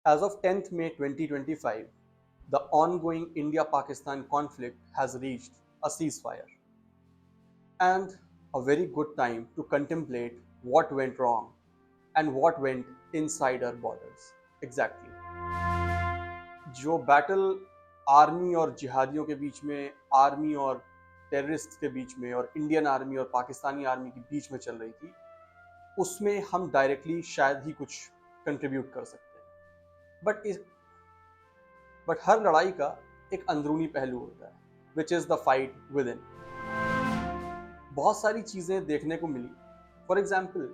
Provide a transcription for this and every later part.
As of 10th May 2025, the ongoing India Pakistan conflict has reached a ceasefire and a very good time to contemplate what went wrong and what went inside our borders. Exactly. जो battle army और जिहादियों के बीच में, army और terrorist के बीच में और Indian army और Pakistani army के बीच में चल रही थी, उसमें हम डायरेक्टली शायद ही कुछ कंट्रीब्यूट कर सकते हैं। बट हर लड़ाई का एक अंदरूनी पहलू होता है, which is the fight with in. बहुत सारी चीज़ें देखने को मिली। फॉर एग्जाम्पल,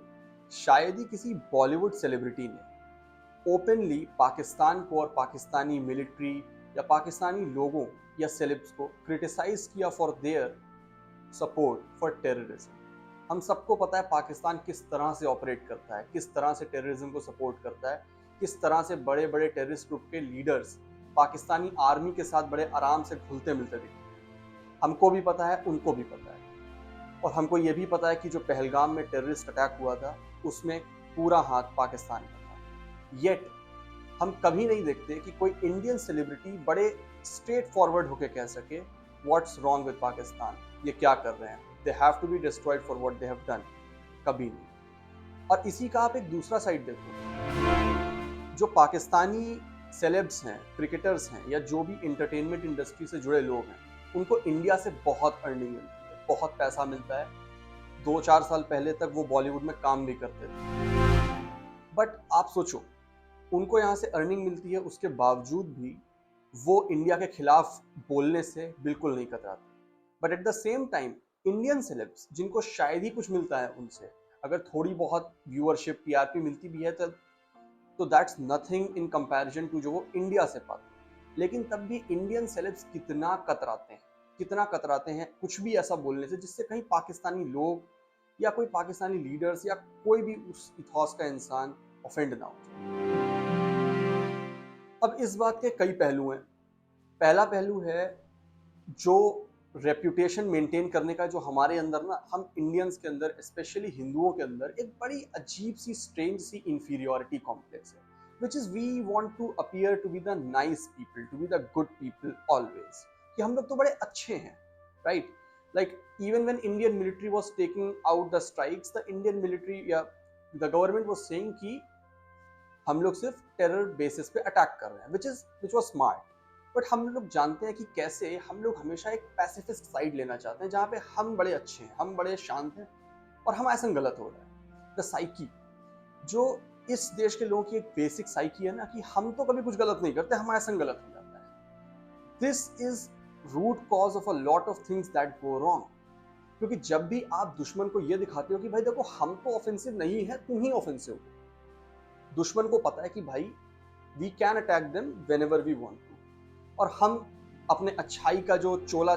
शायद ही किसी बॉलीवुड सेलिब्रिटी ने ओपनली पाकिस्तान को और पाकिस्तानी मिलिट्री या पाकिस्तानी लोगों या सेलेब्स को क्रिटिसाइज किया for their support for terrorism. हम सबको पता है पाकिस्तान किस तरह से ऑपरेट करता है, किस तरह से टेररिज्म को सपोर्ट करता है, किस तरह से बड़े बड़े टेररिस्ट ग्रुप के लीडर्स पाकिस्तानी आर्मी के साथ बड़े आराम से घुलते मिलते दिखते हैं। हमको भी पता है, उनको भी पता है। और हमको ये भी पता है कि जो पहलगाम में टेररिस्ट अटैक हुआ था उसमें पूरा हाथ पाकिस्तान का था। येट हम कभी नहीं देखते कि कोई इंडियन सेलिब्रिटी बड़े स्ट्रेट फॉरवर्ड होकर कह सके व्हाट्स रॉन्ग विद पाकिस्तान, ये क्या कर रहे हैं, they have to be destroyed for what they have done. कभी नहीं। और इसी का आप एक दूसरा साइड देखो, जो पाकिस्तानी सेलेब्स हैं, क्रिकेटर्स हैं, या जो भी इंटरटेनमेंट इंडस्ट्री से जुड़े लोग हैं, उनको इंडिया से बहुत अर्निंग मिलती है, बहुत पैसा मिलता है। 2-4 साल पहले तक वो बॉलीवुड में काम भी करते थे। बट आप सोचो, उनको यहाँ से अर्निंग मिलती है, उसके बावजूद भी वो इंडिया के खिलाफ बोलने से बिल्कुल नहीं कतराते। But at the same time Indian celebs, जिनको शायद ही कुछ मिलता है उनसे, अगर थोड़ी बहुत व्यूअरशिप, टीआरपी मिलती भी है तो that's nothing in comparison to जो वो इंडिया से पाते हैं। लेकिन तब भी इंडियन सेलेब्स कितना कतराते हैं, कितना कतराते हैं कुछ भी ऐसा बोलने से जिससे कहीं पाकिस्तानी लोग या कोई पाकिस्तानी लीडर्स या कोई भी उस इथॉस का इंसान ऑफेंड ना हो। अब इस बात के कई पहलू हैं। पहला पहलू है जो रेप्यूटेशन मेंटेन करने का, जो हमारे अंदर ना, हम इंडियंस के अंदर, स्पेशली हिंदुओं के अंदर एक बड़ी अजीब सी, स्ट्रेंज सी इंफीरियोरिटी कॉम्प्लेक्स है, which is we want to appear to be the nice people, to be the good people always, कि हम लोग तो बड़े अच्छे हैं, right? Like even when Indian military was taking out the strikes, the Indian military या the government was saying कि हम लोग सिर्फ टेरर बेसिस पे अटैक कर रहे हैं, विच वाज स्मार्ट। बट हम लोग जानते हैं कि कैसे हम लोग हमेशा एक पैसिफिस्ट साइड लेना चाहते हैं, जहाँ पे हम बड़े अच्छे हैं, हम बड़े शांत हैं, और हम ऐसा गलत हो रहा है। द साइकी, जो इस देश के लोगों की एक बेसिक साइकी है ना, कि हम तो कभी कुछ गलत नहीं करते, हमारा ऐसा गलत हो जाता है। This is root cause of a lot of things that go wrong. क्योंकि जब भी आप दुश्मन को यह दिखाते हो कि भाई देखो हम तो ऑफेंसिव नहीं है, तुम ही ऑफेंसिव हो, दुश्मन को पता है कि भाई we can attack them whenever we want to, और हम अपने अच्छाई का जो चोला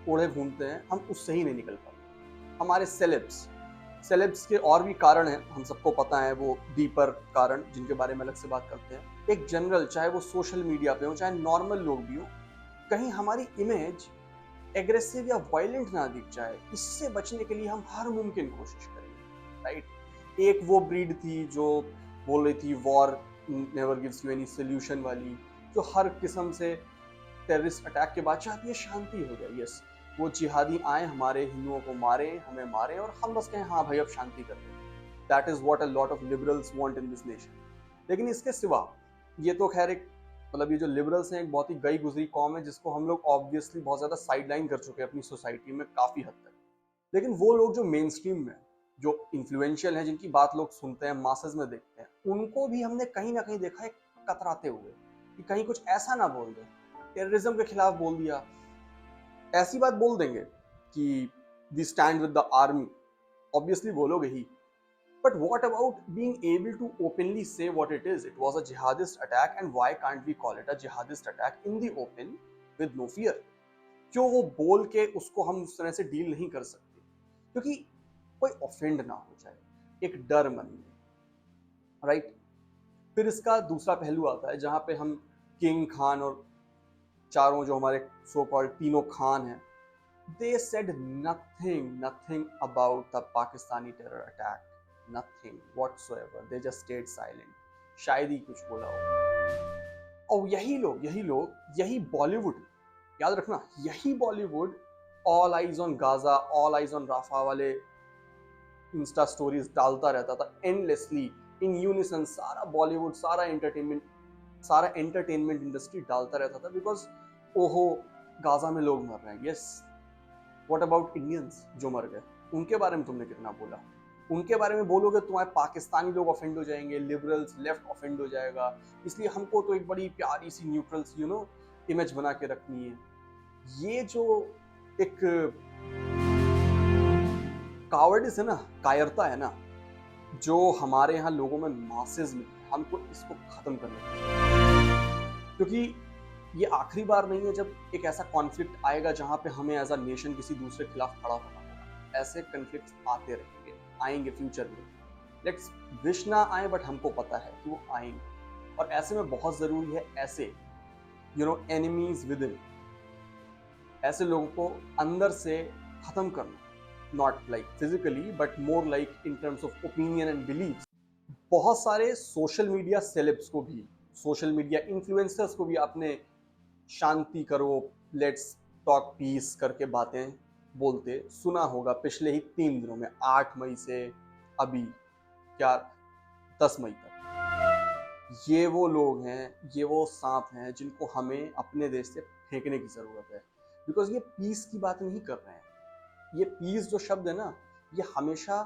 ओढ़े घूमते हैं, हम उससे ही नहीं निकल पाते। हमारे सेलेब्स के और भी कारण हैं, हम सबको पता है, वो डीपर कारण जिनके बारे में अलग से बात करते हैं। एक जनरल, चाहे वो सोशल मीडिया पे हो, चाहे नॉर्मल लोग भी हो, कहीं हमारी इमेज एग्रेसिव या वायलेंट ना दिख जाए, इससे बचने के लिए हम हर मुमकिन कोशिश करेंगे, राइट? एक वो ब्रीड थी जो बोल रही थी war never gives you any solution वाली, जो हर किस्म से टेररिस्ट अटैक के बाद चाहती है शांति हो जाए। यस, वो जिहादी आए, हमारे हिंदुओं को मारे, हमें मारे, और हम बस कहें हाँ भाई अब शांति कर रहे हैं। That is what a lot of liberals want in this nation. लेकिन इसके सिवा, ये तो खैर एक, मतलब ये जो लिबरल्स हैं एक बहुत ही गई गुजरी कौम है, जिसको हम लोग ऑब्वियसली बहुत ज़्यादा साइडलाइन कर चुके हैं अपनी सोसाइटी में काफ़ी हद तक। लेकिन वो लोग जो मेन स्ट्रीम में, जो इन्फ्लुएंशियल हैं, जिनकी बात लोग सुनते हैं, मासेस में देखते हैं, उनको भी हमने कहीं ना कहीं देखा है कतराते हुए कि कहीं कुछ ऐसा ना बोल दे, टेररिज्म के खिलाफ बोल दिया, ऐसी बात बोल देंगे कि we stand with the army, obviously बोलोगे ही। But what about being able to openly say what it is? It was a jihadist attack, and why can't we call it a jihadist attack in the open with no fear? क्यों वो बोल के उसको हम उस तरह से deal नहीं कर सकते? क्योंकि कोई ऑफेंड ना हो जाए, एक डर मन में, राइट? फिर इसका दूसरा पहलू आता है, जहाँ पे हम किंग खान और चारों जो हमारे सो कॉल्ड तीनों खान हैं, they said nothing about the Pakistani terror attack, nothing whatsoever. They just stayed silent. शायद ही कुछ बोला हो। और यही लोग यही बॉलीवुड, याद रखना, यही Bollywood all eyes on Gaza, all eyes on Rafah वाले इंस्टा स्टोरीज डालता रहता था एंडलेसली इन यूनिसन। सारा बॉलीवुड, सारा एंटरटेनमेंट इंडस्ट्री डालता रहता था, बिकॉज ओहो गाजा में लोग मर रहे हैं। यस, व्हाट अबाउट इंडियंस जो मर गए, उनके बारे में तुमने कितना बोला? उनके बारे में बोलोगे तुम्हारे पाकिस्तानी लोग ऑफेंड हो जाएंगे, लिबरल्स, लेफ्ट ऑफेंड हो जाएगा। इसलिए हमको तो एक बड़ी प्यारी सी न्यूट्रल सी इमेज बना के रखनी है। ये जो एक कावर्डिस है ना, कायरता है ना, जो हमारे यहाँ लोगों में मासेस में, हमको इसको खत्म करना चाहिए। क्योंकि ये आखिरी बार नहीं है जब एक ऐसा कॉन्फ्लिक्ट आएगा जहां पे हमें एज अ नेशन किसी दूसरे के खिलाफ खड़ा होना होगा। ऐसे कॉन्फ्लिक्ट्स आते रहेंगे, आएंगे फ्यूचर में। लेट्स विश ना आए, बट हमको पता है कि वो आएंगे। और ऐसे में बहुत जरूरी है ऐसे एनिमीज विद इन, ऐसे लोगों को अंदर से खत्म करना। Not like physically but more like in terms of opinion and beliefs. बहुत सारे सोशल मीडिया सेलेब्स को भी, सोशल मीडिया इन्फ्लुएंसर्स को भी आपने शांति करो, लेट्स टॉक पीस करके बातें बोलते सुना होगा पिछले ही 3 दिनों में, 8 मई से अभी क्या 10 मई तक। ये वो लोग हैं, ये वो सांप हैं जिनको हमें अपने देश से फेंकने की जरूरत है। बिकॉज ये पीस की बात नहीं कर रहे हैं। ये पीस जो शब्द है ना, ये हमेशा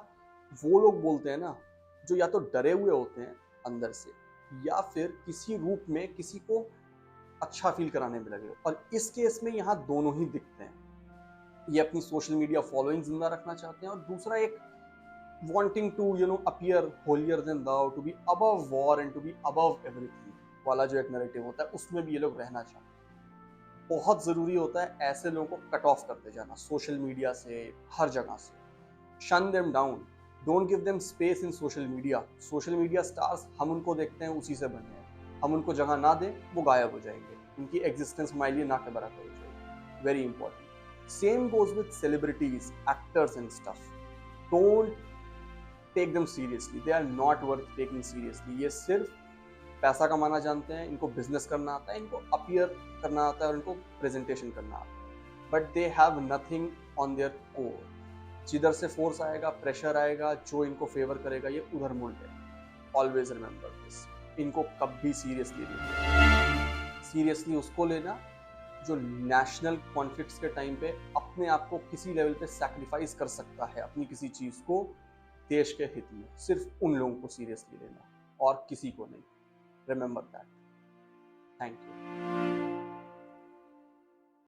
वो लोग बोलते हैं ना जो या तो डरे हुए होते हैं अंदर से, या फिर किसी रूप में किसी को अच्छा फील कराने में लगे। और इस केस में यहाँ दोनों ही दिखते हैं। ये अपनी सोशल मीडिया फॉलोइंग जिंदा रखना चाहते हैं, और दूसरा एक wanting to appear holier than thou, to be above war and to be above everything वाला जो एक नैरेटिव होता है, उसमें भी ये लोग रहना चाहते हैं। बहुत जरूरी होता है ऐसे लोगों को कट ऑफ करते जाना सोशल मीडिया से, हर जगह से। शन them down, don't give them space in social media. Social media stars, हम उनको देखते हैं, उसी से बने हैं। हम उनको जगह ना दें, वो गायब हो जाएंगे, उनकी एग्जिस्टेंस हमारे लिए ना के बराबर हो जाएगी। Very important. Same goes with celebrities, actors and stuff. Don't take them seriously, they are not worth taking seriously. ये सिर्फ पैसा कमाना जानते हैं, इनको बिजनेस करना आता है, इनको अपीयर करना आता है, और इनको प्रेजेंटेशन करना आता है, but they have nothing on their core. जिधर से फोर्स आएगा, प्रेशर आएगा, जो इनको फेवर करेगा, ये उधर मुड़ जाएगा। Always remember this. इनको कभी सीरियसली नहीं, सीरियसली उसको लेना जो नेशनल कॉन्फ्लिक्ट्स के टाइम पे अपने आप को किसी लेवल पे सैक्रिफाइस कर सकता है, अपनी किसी चीज को देश के हित में। सिर्फ उन लोगों को सीरियसली लेना और किसी को नहीं। Remember that. Thank you.